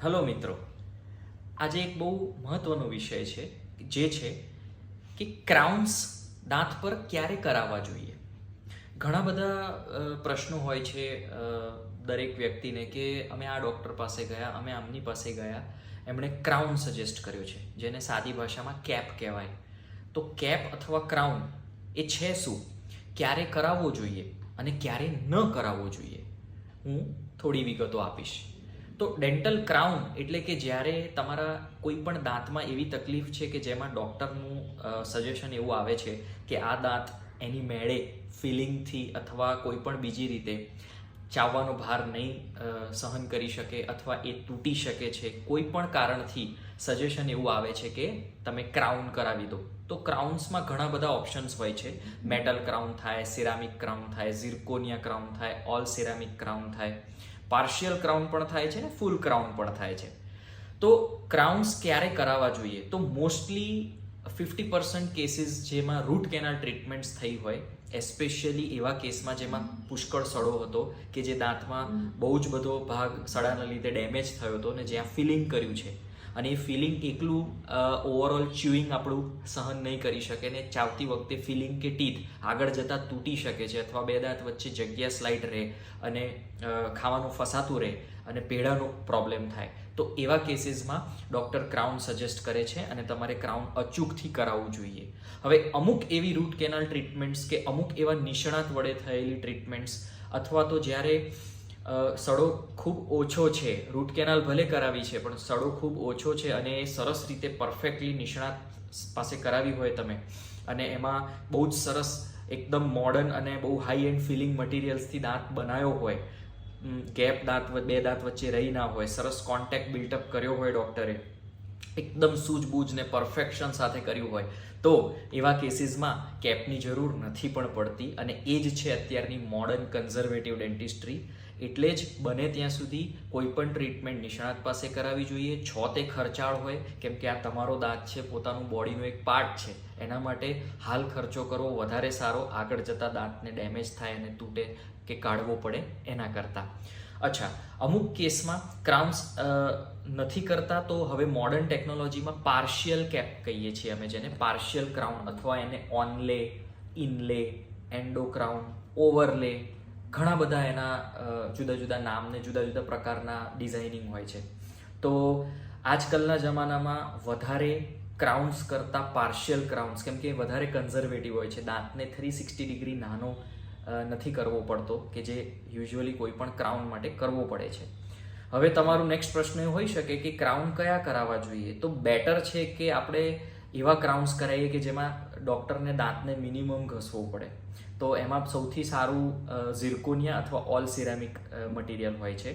Hello મિત્રો, આજે એક બહુ મહત્વનો વિષય છે જે છે કે ક્રાઉન્સ દાંત પર ક્યારે કરાવવા જોઈએ. ઘણા બધા પ્રશ્નો હોય છે દરેક વ્યક્તિને કે અમે આ ડૉક્ટર પાસે ગયા, અમે આમની પાસે ગયા, એમણે ક્રાઉન સજેસ્ટ કર્યો છે, જેને સાદી ભાષામાં કેપ કહેવાય. તો કેપ અથવા ક્રાઉન એ છે શું, ક્યારે કરાવવો જોઈએ અને ક્યારે ન કરાવવો જોઈએ, હું થોડી વિગતો આપીશ. તો ડેન્ટલ ક્રાઉન એટલે કે જ્યારે તમારા કોઈ પણ દાંતમાં એવી તકલીફ છે કે જેમાં ડૉક્ટરનું સજેશન એવું આવે છે કે આ દાંત એની મેળે ફિલિંગથી અથવા કોઈ પણ બીજી રીતે ચાવવાનો ભાર નહીં સહન કરી શકે અથવા એ તૂટી શકે છે, કોઈ પણ કારણથી સજેશન એવું આવે છે કે તમે ક્રાઉન કરાવી દો. તો ક્રાઉન્સમાં ઘણા બધા ઓપ્શન્સ હોય છે. મેટલ ક્રાઉન થાય, સિરામિક ક્રાઉન થાય, ઝિર્કોનિયા ક્રાઉન થાય, ઓલ સિરામિક ક્રાઉન થાય, પાર્શિયલ ક્રાઉન પણ થાય છે ને ફૂલ ક્રાઉન પણ થાય છે. તો ક્રાઉન્સ ક્યારે કરાવવા જોઈએ? તો મોસ્ટલી 50% કેસીસ જેમાં રૂટ કેનાલ ટ્રીટમેન્ટ્સ થઈ હોય, એસ્પેશિયલી એવા કેસમાં જેમાં પુષ્કળ સડો હતો કે જે દાંતમાં બહુ જ બધો ભાગ સડાના લીધે ડેમેજ થયો હતો ને જ્યાં ફિલિંગ કર્યું છે અને એ ફિલિંગ એકલું ઓવરઓલ ચ્યુઇંગ આપણું સહન નહીં કરી શકે ને ચાવતી વખતે ફિલિંગ કે ટીથ આગળ જતાં તૂટી શકે છે અથવા બે દાંત વચ્ચે જગ્યા સ્લાઇડ રહે અને ખાવાનું ફસાતું રહે અને પેઢાનો પ્રોબ્લેમ થાય. તો એવા કેસીસમાં ડૉક્ટર ક્રાઉન સજેસ્ટ કરે છે અને તમારે ક્રાઉન અચૂકથી કરાવવું જોઈએ. હવે અમુક એવી રૂટ કેનાલ ટ્રીટમેન્ટ્સ કે અમુક એવા નિષ્ણાત વડે થયેલી ટ્રીટમેન્ટ્સ અથવા તો જ્યારે સડો ખૂબ ઓછો છે, રૂટ કેનાલ ભલે કરાવી છે પણ સડો ખૂબ ઓછો છે અને એ સરસ રીતે પરફેક્ટલી નિષ્ણાત પાસે કરાવી હોય તમે અને એમાં બહુ જ સરસ એકદમ મોડર્ન અને બહુ હાઈ એન્ડ ફિલિંગ મટીરિયલ્સથી દાંત બનાવ્યો હોય, ગેપ દાંત બે દાંત વચ્ચે રહી ના હોય, સરસ કોન્ટેક્ટ બિલ્ટઅપ કર્યો હોય ડૉક્ટરે, એકદમ સૂઝબૂઝ ને પરફેક્શન સાથે કર્યું હોય, તો એવા કેસીસમાં કેપની જરૂર નથી પણ પડતી. અને એ જ છે અત્યારની મોડર્ન કન્ઝર્વેટિવ ડેન્ટિસ્ટ્રી. એટલે જ બને ત્યાં સુધી કોઈ પણ ટ્રીટમેન્ટ નિષ્ણાત પાસે કરાવવી જોઈએ. તે ખર્ચાળ હોય, કેમ કે આ તમારો દાંત છે, પોતાનું બોડીનો એક પાર્ટ છે, એના માટે હાલ ખર્ચો કરવો વધારે સારો, આગળ જતાં દાંતને ડેમેજ થાય અને તૂટે કે કાઢવો પડે એના કરતાં. અચ્છા, અમુક કેસમાં ક્રાઉન્સ નથી કરતા તો હવે મોડર્ન ટેકનોલોજીમાં પાર્શિયલ કેપ કહીએ છીએ અમે, જેને પાર્શિયલ ક્રાઉન અથવા એને ઓનલે, ઇનલે, એન્ડો ક્રાઉન, ઓવરલે, ઘણા બધા એના જુદા જુદા નામ ને જુદા જુદા પ્રકારના ડિઝાઇનિંગ હોય છે. તો આજકાલના જમાનામાં વધારે ક્રાઉન્સ કરતાં પાર્શિયલ ક્રાઉન્સ, કેમ કે વધારે કન્ઝર્વેટિવ હોય છે, દાંતને 360 ડિગ્રી નાનો નથી કરવો પડતો કે જે યુઝ્યુઅલી કોઈ પણ ક્રાઉન માટે કરવો પડે છે. હવે તમારું નેક્સ્ટ પ્રશ્ન એ હોઈ શકે કે ક્રાઉન કયા કરાવવા જોઈએ? તો બેટર છે કે આપણે એવા ક્રાઉન્સ કરાવીએ કે જેમાં ડૉક્ટરને દાંતને મિનિમમ ઘસવું પડે. તો એમાં સૌથી સારું ઝિર્કોનિયા અથવા ઓલ સિરામિક મટીરિયલ હોય છે.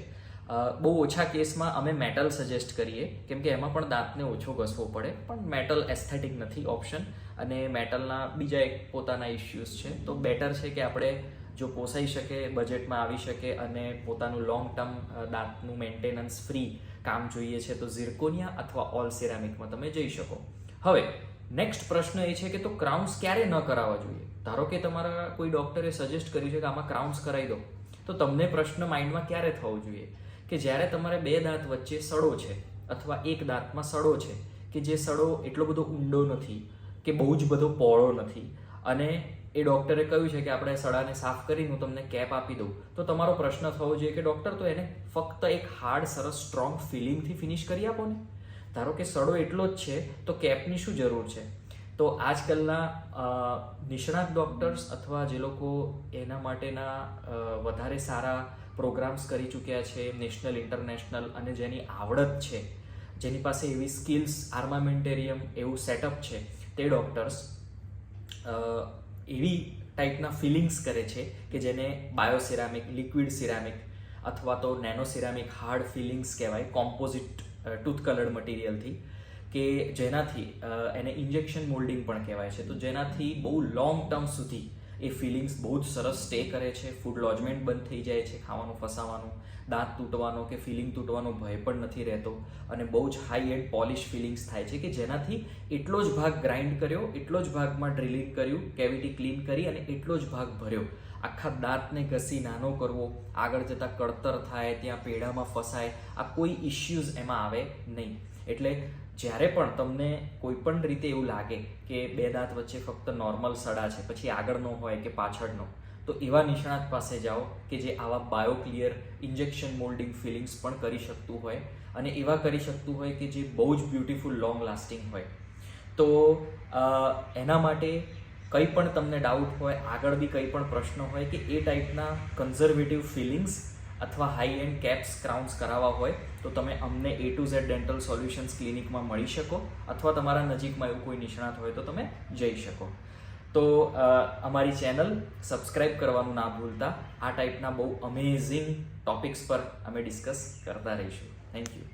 બહુ ઓછા કેસમાં અમે મેટલ સજેસ્ટ કરીએ, કેમ કે એમાં પણ દાંતને ઓછો ઘસવો પડે, પણ મેટલ એસ્થેટિક નથી ઓપ્શન અને મેટલના બીજા એક પોતાના ઇશ્યુઝ છે. તો બેટર છે કે આપણે જો પોસાઈ શકે, બજેટમાં આવી શકે અને પોતાનું લોંગ ટર્મ દાંતનું મેન્ટેનન્સ ફ્રી કામ જોઈએ છે તો ઝિર્કોનિયા અથવા ઓલ સિરામિકમાં તમે જઈ શકો. હવે નેક્સ્ટ પ્રશ્ન એ છે કે તો ક્રાઉન્સ ક્યારે ન કરાવવા જોઈએ? ધારો કે તમારા કોઈ ડૉક્ટરે સજેસ્ટ કર્યું છે કે આમાં ક્રાઉન્સ કરાવી દો, તો તમને પ્રશ્ન માઇન્ડમાં ક્યારે થવો જોઈએ? કે જ્યારે તમારે બે દાંત વચ્ચે સડો છે અથવા એક દાંતમાં સડો છે કે જે સડો એટલો બધો ઊંડો નથી કે બહુ જ બધો પહોળો નથી અને એ ડૉક્ટરે કહ્યું છે કે આપણે સડાને સાફ કરીને હું તમને કેપ આપી દઉં, તો તમારો પ્રશ્ન થવો જોઈએ કે ડૉક્ટર તો એને ફક્ત એક હાર્ડ સરસ સ્ટ્રોંગ ફિલિંગથી ફિનિશ કરી આપો ને. ધારો કે સડો એટલો જ છે તો કેપની શું જરૂર છે? તો આજકાલના નિષ્ણાત ડૉક્ટર્સ અથવા જે લોકો એના માટેના વધારે સારા પ્રોગ્રામ્સ કરી ચૂક્યા છે, નેશનલ, ઇન્ટરનેશનલ, અને જેની આવડત છે, જેની પાસે એવી સ્કિલ્સ, આર્મામેન્ટેરિયમ, એવું સેટઅપ છે, તે ડૉક્ટર્સ એવી ટાઈપના ફિલિંગ્સ કરે છે કે જેને બાયોસિરામિક, લિક્વિડ સિરામિક અથવા તો નેનો સિરામિક હાર્ડ ફિલિંગ્સ કહેવાય, કોમ્પોઝિટ ટૂથ કલર્ડ મટીરિયલથી, કે જેનાથી એને ઇન્જેક્શન મોલ્ડિંગ પણ કહેવાય છે. તો જેનાથી બહુ લોંગ ટર્મ સુધી એ ફિલિંગ્સ બહુ જ સરસ સ્ટે કરે છે, ફૂડ લોજમેન્ટ બંધ થઈ જાય છે, ખાવાનું ફસાવાનું, દાંત તૂટવાનો કે ફિલિંગ તૂટવાનો ભય પણ નથી રહેતો અને બહુ જ હાઈ એન્ડ પોલિશ ફિલિંગ્સ થાય છે કે જેનાથી એટલો જ ભાગ ગ્રાઇન્ડ કર્યો, એટલો જ ભાગમાં ડ્રિલિંગ કર્યું, કેવિટી ક્લીન કરી અને એટલો જ ભાગ ભર્યો, આખા દાંતને ઘસી નાનો કરવો, આગળ જતાં કળતર થાય, ત્યાં પેઢામાં ફસાય, આ કોઈ ઇશ્યુઝ એમાં આવે નહીં. એટલે જ્યારે પણ તમને કોઈ પણ રીતે એવું લાગે કે બે દાંત વચ્ચે ફક્ત નોર્મલ સડા છે, પછી આગળનો હોય કે પાછળનો, તો એવા નિષ્ણાત પાસે જાઓ કે જે આવા બાયોક્લિયર ઇન્જેક્શન મોલ્ડિંગ ફિલિંગ્સ પણ કરી શકતું હોય, અને એવા કરી શકતું હોય કે જે બહુ જ બ્યુટીફુલ લોંગ લાસ્ટિંગ હોય. તો એના માટે કંઈ પણ તમને ડાઉટ હોય, આગળ બી કંઈ પણ પ્રશ્ન હોય કે એ ટાઈપના કન્ઝર્વેટિવ ફિલિંગ્સ અથવા હાઈ એન્ડ કેપ્સ ક્રાઉન્સ કરાવવા હોય, તો તમે અમને A to Z dental solutions ક્લિનિકમાં મળી શકો, અથવા તમારા નજીકમાં એવું કોઈ નિષ્ણાત હોય તો તમે જઈ શકો. તો અમારી ચેનલ સબસ્ક્રાઈબ કરવાનું ના ભૂલતા. આ ટાઈપના બહુ અમેઝિંગ ટોપિક્સ પર અમે ડિસ્કસ કરતા રહીશું. Thank you.